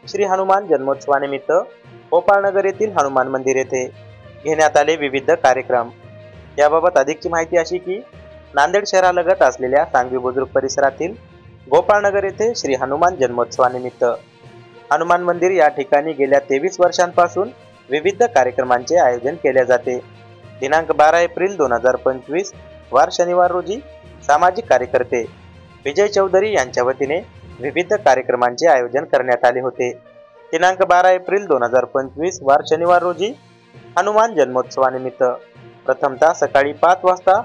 श्री हनुमान जन्मोत्सवानिमित्त गोपाळनगर येथील हनुमान मंदिर येथे घेण्यात आले विविध कार्यक्रम। याबाबत अधिकची माहिती अशी की नांदेड शहरालगत असलेल्या सांगवी बुद्रुक परिसरातील गोपाळनगर येथे श्री हनुमान जन्मोत्सवानिमित्त हनुमान मंदिर या ठिकाणी गेल्या 23 वर्षांपासून विविध कार्यक्रमांचे आयोजन केले जाते। दिनांक 12 एप्रिल 2025 वार शनिवार रोजी सामाजिक कार्यकर्ते विजय चौधरी यांच्या वतीने विविध कार्यक्रमांचे आयोजन करण्यात आले होते। दिनांक 12 एप्रिल 2025 वार शनिवार रोजी हनुमान जन्मोत्सवानिमित्त प्रथमतः सकाळी 5 वाजता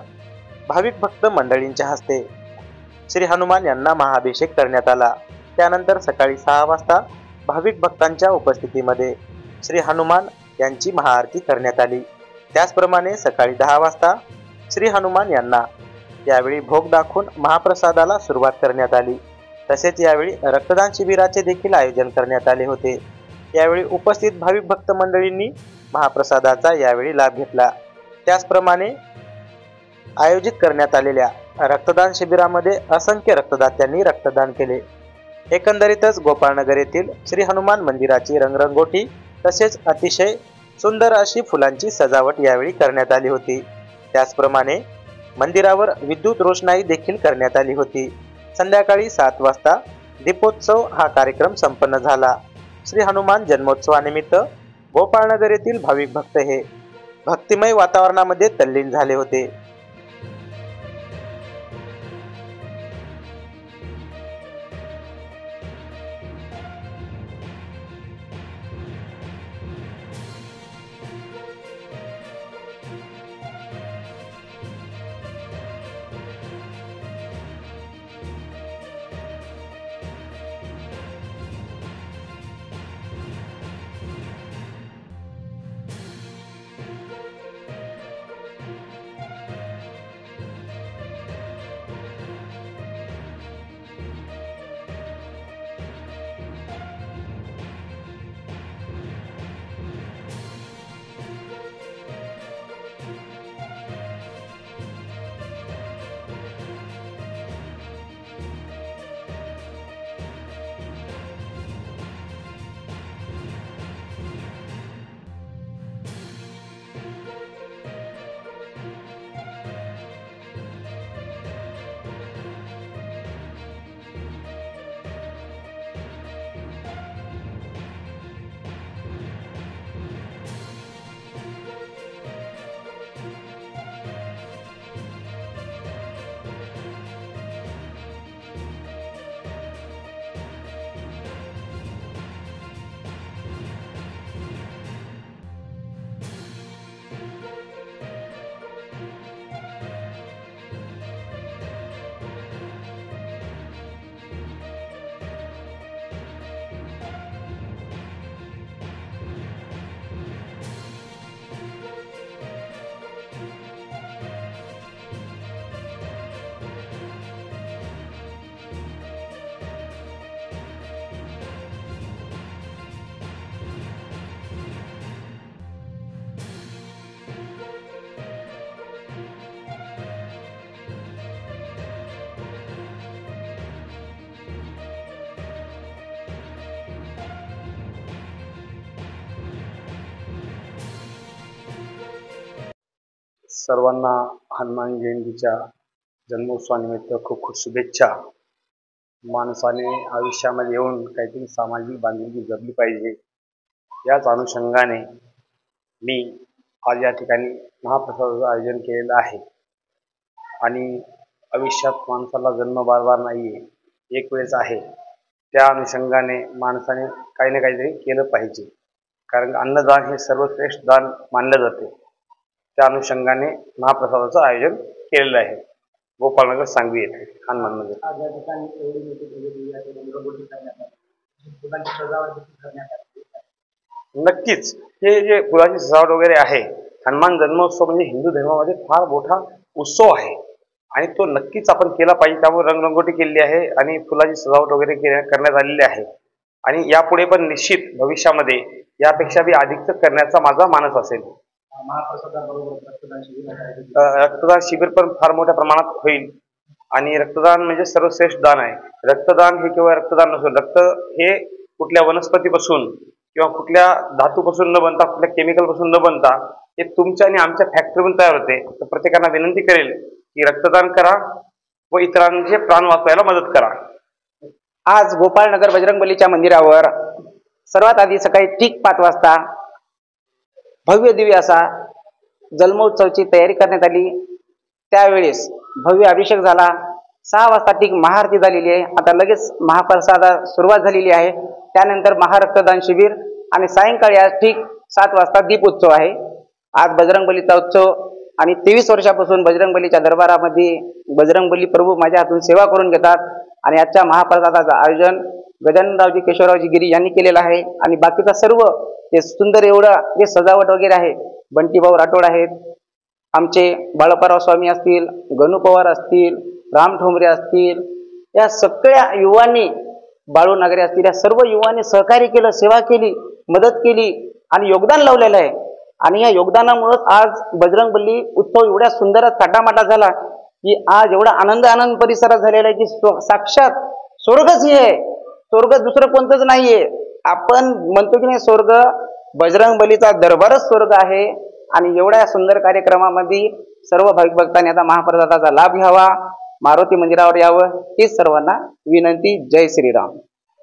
भाविक भक्त मंडळींच्या हस्ते श्री हनुमान यांना महाअभिषेक करण्यात आला। त्यानंतर सकाळी 6 वाजता भाविक भक्तांच्या उपस्थितीमध्ये श्री हनुमान यांची महाआरती करण्यात आली। त्याचप्रमाणे सकाळी 10 वाजता श्री हनुमान यांना यावेळी भोग दाखवून महाप्रसादाला सुरुवात करण्यात आली। तसेच यावेळी रक्तदान शिबिराचे देखील आयोजन करण्यात आले होते। यावेळी उपस्थित भाविक भक्त मंडळींनी महाप्रसादाचा यावेळी लाभ घेतला। त्याचप्रमाणे आयोजित करण्यात आलेल्या रक्तदान शिबिरामध्ये असंख्य रक्तदात्यांनी रक्तदान केले। एकंदरीतच गोपाळनगर येथील श्री हनुमान मंदिराची रंगरंगोटी तसेच अतिशय सुंदर अशी फुलांची सजावट यावेळी करण्यात आली होती। त्याचप्रमाणे मंदिरावर विद्युत रोषणाई देखील करण्यात आली होती। संध्याकाळी 7 वाजता दीपोत्सव हा कार्यक्रम संपन्न झाला। श्री हनुमान जन्मोत्सवानिमित्त गोपाळनगर येथील भाविक भक्त हे भक्तिमय वातावरणामध्ये तल्लीन झाले होते। सर्वांना हनुमान जयंतीच्या जन्मोत्सवानिमित्त खूप खूप शुभेच्छा। माणसाने आयुष्यामध्ये येऊन काहीतरी सामाजिक बांधिलकी जपली पाहिजे, याच अनुषंगाने मी आज या ठिकाणी महाप्रसादाचं आयोजन केलेलं आहे। आणि आयुष्यात माणसाला जन्म बार बार नाही आहे, एक वेळेस आहे। त्या अनुषंगाने माणसाने काही ना काहीतरी केलं पाहिजे, कारण अन्नदान हे सर्वश्रेष्ठ दान मानलं जाते। त्या अनुषंगाने महाप्रसादाचं आयोजन केलेलं आहे गोपाळनगर सांगवी येथे हनुमान मंदिर। नक्कीच हे जे फुलांची सजावट वगैरे आहे, हनुमान जन्मोत्सव म्हणजे हिंदू धर्मामध्ये फार मोठा उत्सव आहे आणि तो नक्कीच आपण केला पाहिजे। त्यामुळे रंगरंगोटी केलेली आहे आणि फुलाची सजावट वगैरे करण्यात आलेली आहे आणि यापुढे पण निश्चित भविष्यामध्ये यापेक्षा बी अधिक करण्याचा माझा मानस असेल। रक्तदान शिबिर पण फार मोठ्या प्रमाणात होईल आणि रक्तदान म्हणजे सर्वश्रेष्ठ दान आहे। रक्तदान हे केवळ रक्तदान नसून रक्त हे कुठल्या वनस्पतीपासून किंवा कुठल्या धातूपासून न बनता, कुठल्या केमिकलपासून न बनता हे तुमच्या आणि आमच्या फॅक्टरीतून तयार होते. तर प्रत्येकांना विनंती करेल की रक्तदान करा व इतरांचे प्राण वाचवायला मदत करा. आज गोपाळनगर बजरंगबलीच्या मंदिरावर सर्वात आधी सकाळी ठीक 5 वाजता भव्य दिव्य असा जन्मोत्सवाची तयारी करण्यात आली. त्यावेळेस भव्य अभिषेक झाला. 6 वाजता ठीक महाआरती झालेली आहे. आता लगेच महाप्रसादा सुरुवात झालेली आहे. त्यानंतर महारक्तदान शिबिर आणि सायंकाळी आज ठीक 7 वाजता दीपोत्सव आहे. आज बजरंगबलीचा उत्सव आणि 23 वर्षापासून बजरंगबलीच्या दरबारामध्ये बजरंगबली प्रभू माझ्या हातून सेवा करून घेतात आणि आजच्या महाप्रसादाचं आयोजन गजाननरावजी केशवरावजी गिरी यांनी केलेलं आहे. आणि बाकीचा सर्व ते सुंदर एवढं जे सजावट वगैरे आहे, बंटीभाऊ राठोड आहेत, आमचे बाळप्पाराव स्वामी असतील, गणू पवार असतील, राम ठोंबरे असतील, या सगळ्या युवांनी, बाळू नागरे असतील, या सर्व युवांनी सहकार्य केलं, सेवा केली, मदत केली आणि योगदान लावलेलं आहे. आणि या योगदानामुळेच आज बजरंगबली उत्सव एवढ्या सुंदर थाटामाटा झाला की आज एवढा आनंद परिसरात झालेला आहे की साक्षात स्वर्गच हे आहे. स्वर्ग दुसरं कोणतंच नाहीये. आपण म्हणतो की नाही, स्वर्ग बजरंगबलीचा दरबारच स्वर्ग आहे. आणि एवढ्या सुंदर कार्यक्रमामध्ये सर्व भाविक भक्तांनी आता महाप्रसादाचा लाभ घ्यावा, मारुती मंदिरावर यावं, हीच सर्वांना विनंती. जय श्रीराम.